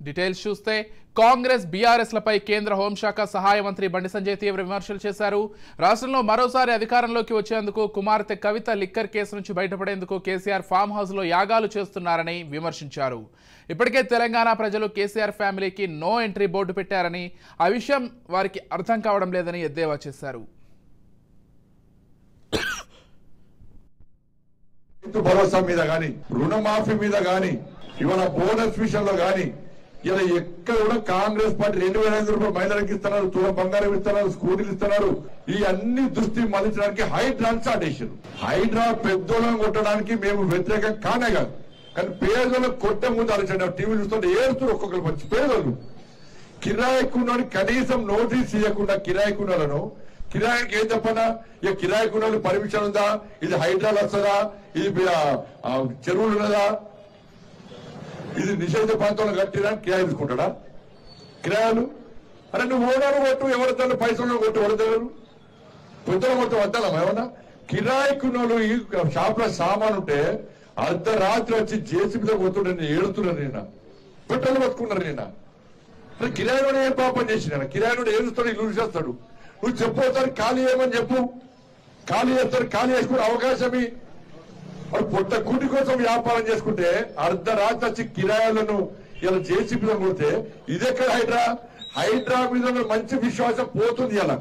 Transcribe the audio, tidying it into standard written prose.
Details చూస్తే కాంగ్రెస్ బీఆర్ఎస్లపై కేంద్ర హోంశాఖ సహాయ మంత్రి బండి సంజయ్ తీవ్ర విమర్శలు చేశారు. రాష్ట్రంలో మరోసారి అధికారంలోకి వచ్చేందుకు కుమార్తె కవిత లిక్కర్ కేసు నుంచి బయటపడేందుకు కేసీఆర్ ఫామ్ హౌస్లో యాగాలు చేస్తున్నారని విమర్శించారు. ఇప్పటికే తెలంగాణ ప్రజలు కేసీఆర్ ఫ్యామిలీకి నో ఎంట్రీ బోర్డు పెట్టారని, ఆ విషయం వారికి అర్థం కావడం లేదని ఎద్దేవా చేశారు. భరోసా మీద గాని, రుణమాఫీ మీద గాని, ఇవాళ బోనస్ విషయంలో గాని ఇలా ఎక్కడ కూడా కాంగ్రెస్ పార్టీ 2,500 రూపాయలు మహిళలకు ఇస్తున్నారు, తులం బంగారం ఇస్తున్నారు, స్కూటీలు ఇస్తున్నారు. ఈ అన్ని దృష్టి మళ్లించడానికి హైడ్రా స్టార్ట్ చేశారు. హైడ్రా పెద్దోళ్ళని కొట్టడానికి మేము వ్యతిరేకం కానే కాదు, కానీ పేదోళ్ళకు కొట్టే ముందు ఆలోచన. టీవీ చూస్తుంటే ఏడుస్తారు ఒక్కొక్కరు వచ్చి పేదోళ్ళు. కిరాయికున్నోని కనీసం నోటీస్ ఇవ్వకుండా కిరాయికున్నోళ్ళను, కిరాయికి ఏం చెప్పనా, ఇక కిరాయికున్నోళ్ళు పర్మిషన్ ఉందా, ఇది హైడ్రాలు వస్తుందా, ఇది చెరువులు ఉన్నదా, ఇది నిషేధ ప్రాంతంలో కట్టినా కిరాయి తీసుకుంటాడా? కిరాయాలు అరే నువ్వు ఓనర్ కొట్టు, ఎవరితో పైసలు కొట్టు, ఎవరిద్దరు పెద్దలు మొత్తం వద్దాం ఏమన్నా. కిరాయికున్నోళ్ళు ఈ షాప్ లో సామాన్ ఉంటే అర్ధరాత్రి వచ్చి జేసీబీతో కొడుతుండే నేను ఏడుతున్నాను. నిన్న పెట్రోల్ బతుకున్నారు. నిన్న కిరాయి ఏం పాపం చేసిన కిరాయి ఏడుస్తాడు, ఇల్లు చేస్తాడు. నువ్వు చెప్పవుతారు ఖాళీ చేయమని చెప్పు, ఖాళీ చేస్తారు. ఖాళీ చేసుకునే అవకాశం వాడు పొట్ట కూటి కోసం వ్యాపారం చేసుకుంటే అర్ధరాత్రి వచ్చి కిరాయాలను ఇలా జేసీబీలో కొడితే ఇదెక్కడ హైడ్రా? హైడ్రా మీద మంచి విశ్వాసం పోతుంది ఇలా.